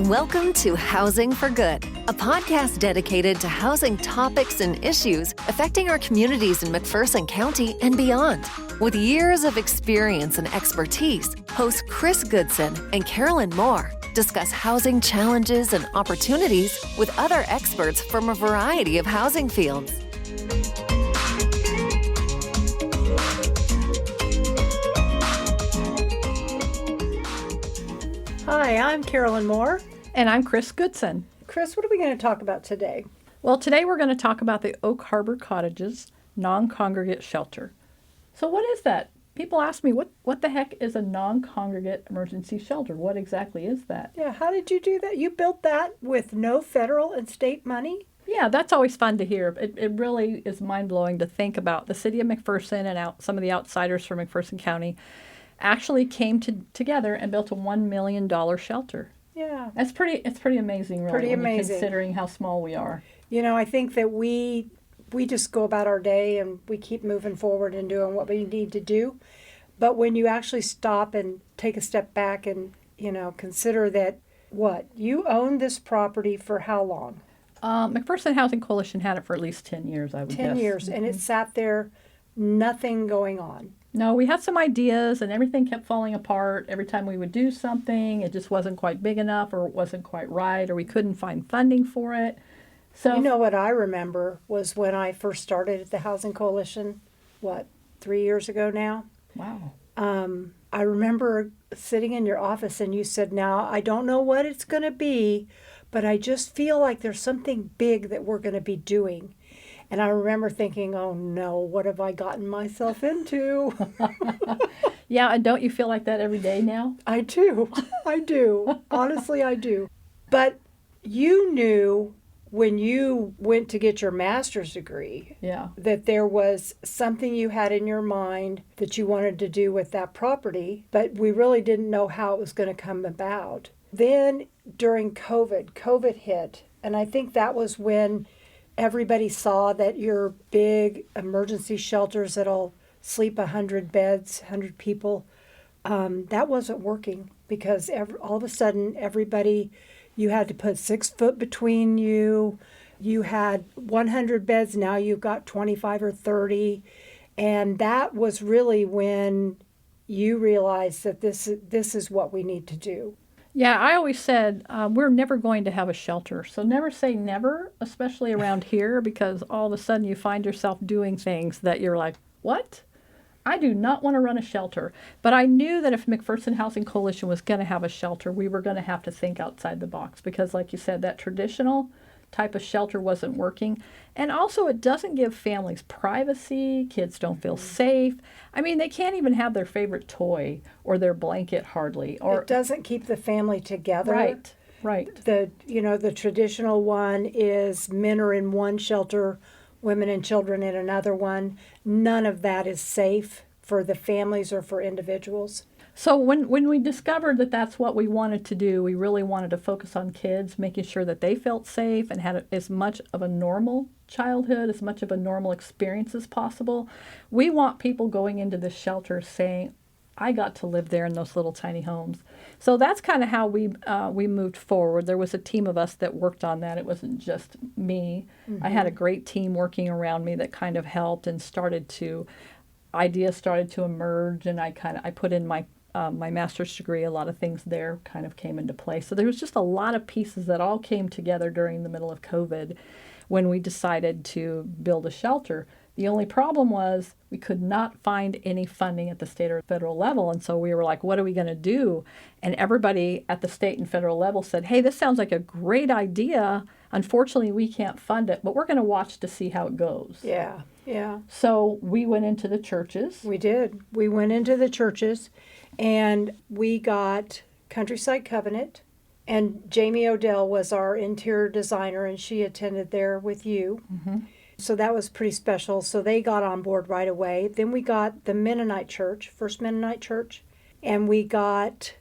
Welcome to Housing for Good, a podcast dedicated to housing topics and issues affecting our communities in McPherson County and beyond. With years of experience and expertise, hosts Chris Goodson and Karolyn Moore discuss housing challenges and opportunities with other experts from a variety of housing fields. Hi, I'm Karolyn Moore. And I'm Chris Goodson. Chris, what are we going to talk about today? Well, today we're going to talk about the Oak Harbor Cottages non-congregate shelter. So what is that? People ask me, what the heck is a non-congregate emergency shelter? What exactly is that? Yeah, how did you do that? You built that with no federal and state money? Yeah, that's always fun to hear. It really is mind-blowing to think about. The city of McPherson and some of the outsiders from McPherson County actually came together and built a $1 million shelter. Yeah. It's pretty amazing, really, Pretty amazing. Considering how small we are. You know, I think that we just go about our day and we keep moving forward and doing what we need to do. But when you actually stop and take a step back and, consider that, you own this property for how long? McPherson Housing Coalition had it for at least 10 years, I would guess. 10 years, and it sat there, nothing going on. No, we had some ideas and everything kept falling apart. Every time we would do something, it just wasn't quite big enough or it wasn't quite right or we couldn't find funding for it. So, you know what I remember was when I first started at the Housing Coalition, 3 years ago now? Wow. I remember sitting in your office and you said, now, I don't know what it's going to be, but I just feel like there's something big that we're going to be doing. And I remember thinking, oh no, what have I gotten myself into? Yeah, and don't you feel like that every day now? I do. Honestly, I do. But you knew when you went to get your master's degree, that there was something you had in your mind that you wanted to do with that property, but we really didn't know how it was going to come about. Then during COVID hit, and I think that was when everybody saw that your big emergency shelters that'll sleep 100 beds, 100 people, that wasn't working because all of a sudden everybody, you had to put 6 foot between you. You had 100 beds, now you've got 25 or 30. And that was really when you realized that this is what we need to do. Yeah, I always said we're never going to have a shelter. So never say never, especially around here, because all of a sudden you find yourself doing things that you're like, what? I do not want to run a shelter. But I knew that if McPherson Housing Coalition was going to have a shelter, we were going to have to think outside the box because, like you said, that traditional type of shelter wasn't working. And also it doesn't give families privacy. Kids don't feel safe. I mean, they can't even have their favorite toy or their blanket hardly. Or it doesn't keep the family together. Right. The traditional one is men are in one shelter, women and children in another one. None of that is safe for the families or for individuals. So when we discovered that that's what we wanted to do, we really wanted to focus on kids, making sure that they felt safe and had as much of a normal childhood, as much of a normal experience as possible. We want people going into this shelter saying, I got to live there in those little tiny homes. So that's kind of how we moved forward. There was a team of us that worked on that. It wasn't just me. Mm-hmm. I had a great team working around me that kind of helped and ideas started to emerge, and I put in my master's degree, a lot of things there kind of came into play. So there was just a lot of pieces that all came together during the middle of COVID when we decided to build a shelter. The only problem was we could not find any funding at the state or federal level. And so we were like, what are we going to do? And everybody at the state and federal level said, hey, this sounds like a great idea. Unfortunately, we can't fund it, but we're going to watch to see how it goes. Yeah. So we went into the churches. We did. We went into the churches. And we got Countryside Covenant, and Jamie Odell was our interior designer, and she attended there with you. Mm-hmm. So that was pretty special. So they got on board right away. Then we got the Mennonite Church, First Mennonite Church, and we got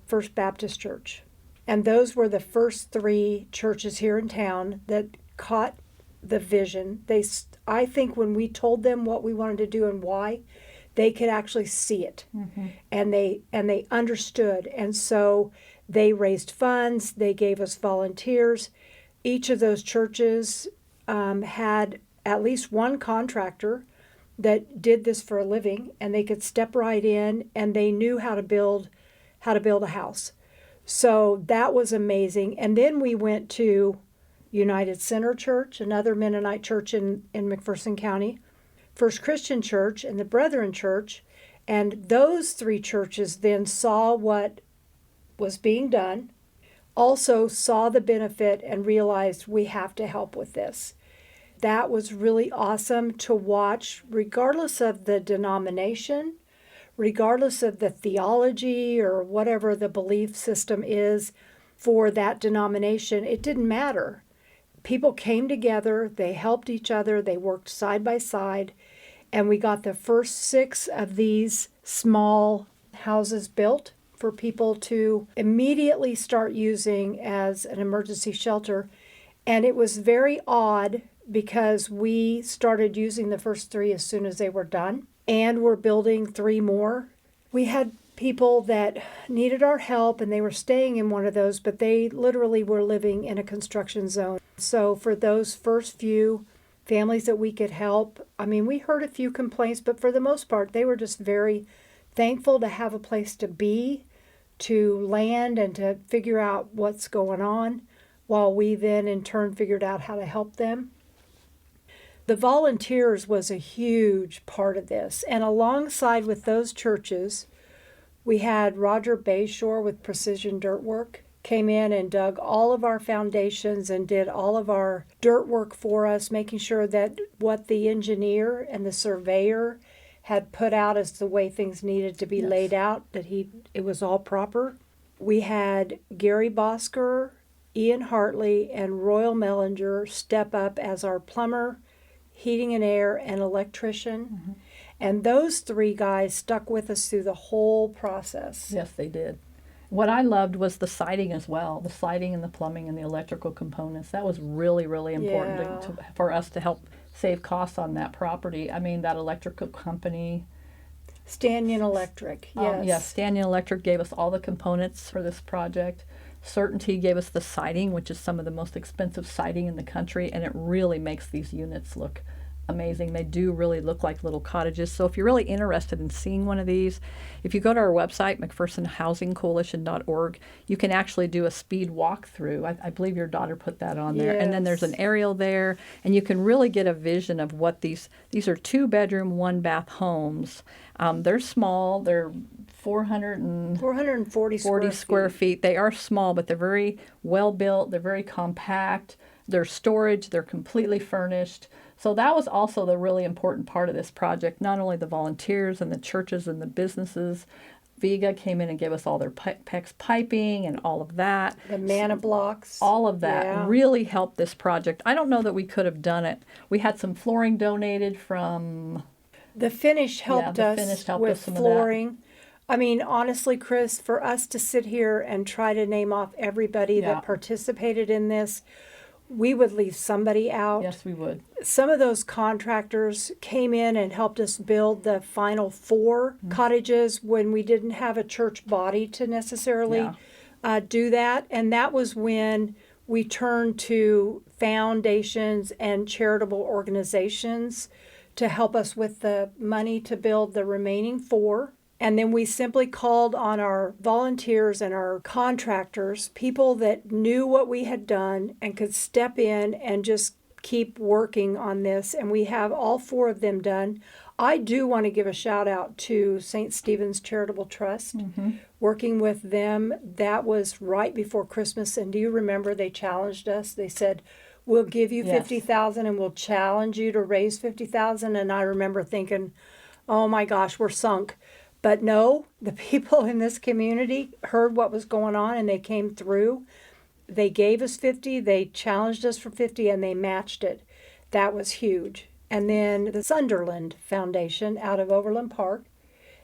First Baptist Church. And those were the first 3 churches here in town that caught the vision. I think when we told them what we wanted to do and why, they could actually see it. Mm-hmm. and they understood. And so They raised funds. They gave us volunteers. Each of those churches had at least one contractor that did this for a living, and they could step right in, and they knew how to build a house. So that was amazing. And then we went to United Center Church, another Mennonite church in McPherson County, First Christian Church, and the Brethren Church. And those three churches then saw what was being done, also saw the benefit, and realized we have to help with this. That was really awesome to watch, regardless of the denomination, regardless of the theology or whatever the belief system is for that denomination. It didn't matter. People came together, they helped each other, they worked side by side, and we got the first 6 of these small houses built for people to immediately start using as an emergency shelter. And it was very odd because we started using the first 3 as soon as they were done, and we're building 3 more. We had people that needed our help, and they were staying in one of those, but they literally were living in a construction zone. So for those first few families that we could help, I mean, we heard a few complaints, but for the most part, they were just very thankful to have a place to be, to land, and to figure out what's going on, while we then in turn figured out how to help them. The volunteers was a huge part of this. And alongside with those churches, we had Roger Bayshore with Precision Dirt Work came in and dug all of our foundations and did all of our dirt work for us, making sure that what the engineer and the surveyor had put out as the way things needed to be laid out, that it was all proper. We had Gary Bosker, Ian Hartley, and Royal Mellinger step up as our plumber, heating and air, and electrician. Mm-hmm. And those 3 guys stuck with us through the whole process. Yes, they did. What I loved was the siding as well, the siding and the plumbing and the electrical components. That was really, really important for us to help save costs on that property. I mean, that electrical company. Stannion Electric, yes. Yes, Stannion Electric gave us all the components for this project. Certainty gave us the siding, which is some of the most expensive siding in the country, and it really makes these units look amazing. They do really look like little cottages. So if you're really interested in seeing one of these, if you go to our website, McPhersonHousingCoalition.org, you can actually do a speed walkthrough. I believe your daughter put that on there. Yes. And then there's an aerial there, and you can really get a vision of what these are 2-bedroom, 1-bath homes. They're small. They're 440 square feet. They are small, but they're very well built. They're very compact. They're storage. They're completely furnished. So that was also the really important part of this project, not only the volunteers and the churches and the businesses. Viga came in and gave us all their PEX piping and all of that. The manna blocks. All of that really helped this project. I don't know that we could have done it. We had some flooring donated from... The finish helped us with flooring. I mean, honestly, Chris, for us to sit here and try to name off everybody that participated in this, we would leave somebody out. Yes, we would. Some of those contractors came in and helped us build the final 4 cottages when we didn't have a church body to necessarily do that. And that was when we turned to foundations and charitable organizations to help us with the money to build the remaining 4. And then we simply called on our volunteers and our contractors, people that knew what we had done and could step in and just keep working on this. And we have all 4 of them done. I do want to give a shout out to St. Stephen's Charitable Trust. Mm-hmm. Working with them, that was right before Christmas. And do you remember they challenged us? They said, we'll give you $50,000 and we'll challenge you to raise $50,000. And I remember thinking, oh my gosh, we're sunk. But no, the people in this community heard what was going on and they came through. They gave us 50, they challenged us for 50, and they matched it. That was huge. And then the Sunderland Foundation out of Overland Park,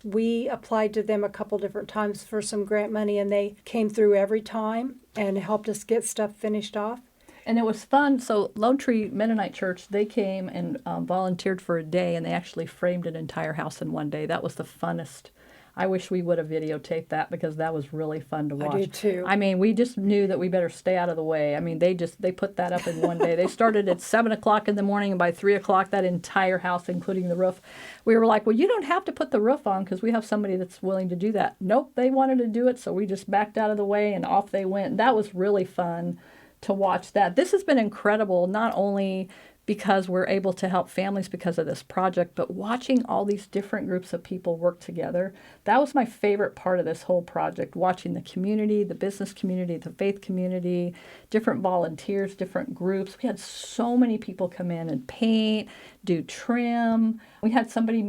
we applied to them a couple different times for some grant money, and they came through every time and helped us get stuff finished off. And it was fun. So Lone Tree Mennonite Church, they came and volunteered for a day, and they actually framed an entire house in one day. That was the funnest I wish we would have videotaped that because that was really fun to watch. I did too. I mean, we just knew that we better stay out of the way. I mean, they put that up in one day. They started at 7 o'clock in the morning, and by 3 o'clock, that entire house, including the roof, we were like, well, you don't have to put the roof on because we have somebody that's willing to do that. Nope, they wanted to do it, so we just backed out of the way, and off they went. That was really fun to watch that. This has been incredible, not only because we're able to help families because of this project, but watching all these different groups of people work together. That was my favorite part of this whole project, watching the community, the business community, the faith community, different volunteers, different groups. We had so many people come in and paint, do trim. We had somebody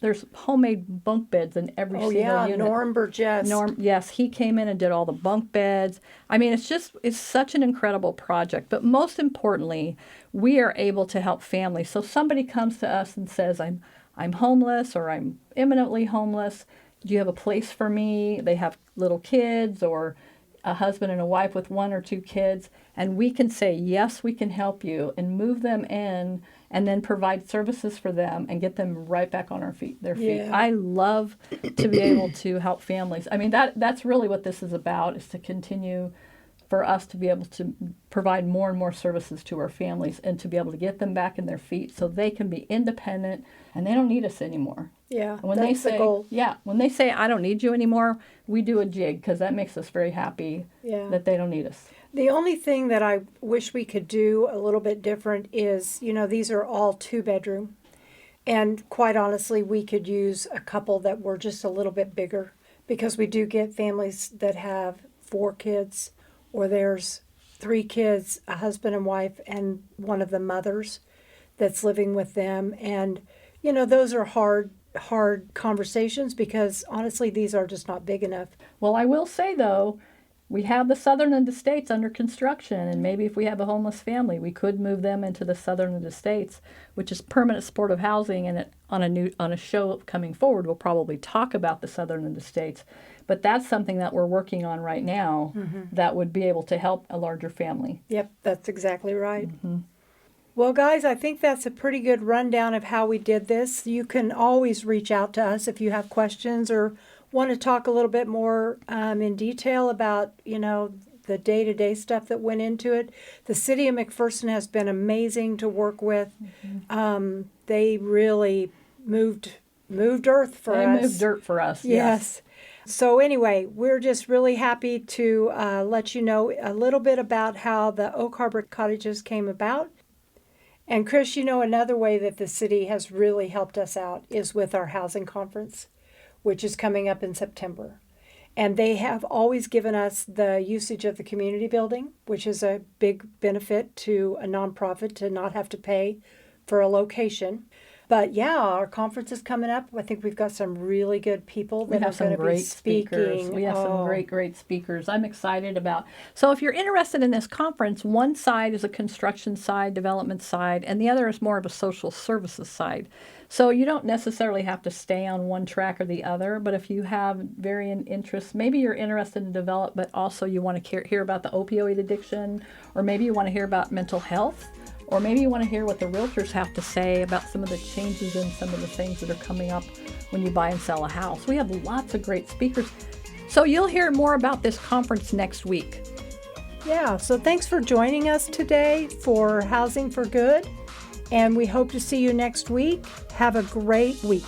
there's homemade bunk beds in every single unit. Norm Burgess. Yes, he came in and did all the bunk beds. I mean, it's such an incredible project. But most importantly, we are able to help families. So somebody comes to us and says, I'm homeless, or I'm imminently homeless. Do you have a place for me? They have little kids, or a husband and a wife with 1 or 2 kids. And we can say, yes, we can help you, and move them in, and then provide services for them and get them right back on their feet. Yeah. I love to be able to help families. I mean, that's really what this is about, is to continue for us to be able to provide more and more services to our families and to be able to get them back in their feet so they can be independent and they don't need us anymore. Yeah, when that's the goal. Yeah, when they say, I don't need you anymore, we do a jig because that makes us very happy that they don't need us. The only thing that I wish we could do a little bit different is, these are all 2-bedroom. And quite honestly, we could use a couple that were just a little bit bigger, because we do get families that have 4 kids, or there's 3 kids, a husband and wife, and one of the mothers that's living with them. And, those are hard conversations, because honestly, these are just not big enough. Well, I will say, though, we have the southern end estates under construction, and maybe if we have a homeless family, we could move them into the southern end estates, which is permanent supportive housing. And on a show coming forward, we'll probably talk about the southern end estates. But that's something that we're working on right now that would be able to help a larger family. Yep, that's exactly right. Mm-hmm. Well, guys, I think that's a pretty good rundown of how we did this. You can always reach out to us if you have questions or want to talk a little bit more in detail about, the day-to-day stuff that went into it. The city of McPherson has been amazing to work with. Mm-hmm. They really moved earth for us. They moved dirt for us. Yes. So anyway, we're just really happy to let you know a little bit about how the Oak Harbor Cottages came about. And Chris, another way that the city has really helped us out is with our housing conference, which is coming up in September. And they have always given us the usage of the community building, which is a big benefit to a nonprofit to not have to pay for a location. But yeah, our conference is coming up. I think we've got some really good people that are going to be speaking. We have some great speakers. I'm excited about. So if you're interested in this conference, one side is a construction side, development side, and the other is more of a social services side. So you don't necessarily have to stay on one track or the other, but if you have varying interests, maybe you're interested in develop, but also you want to hear about the opioid addiction, or maybe you want to hear about mental health, or maybe you want to hear what the realtors have to say about some of the changes and some of the things that are coming up when you buy and sell a house. We have lots of great speakers. So you'll hear more about this conference next week. Yeah, so thanks for joining us today for Housing for Good. And we hope to see you next week. Have a great week.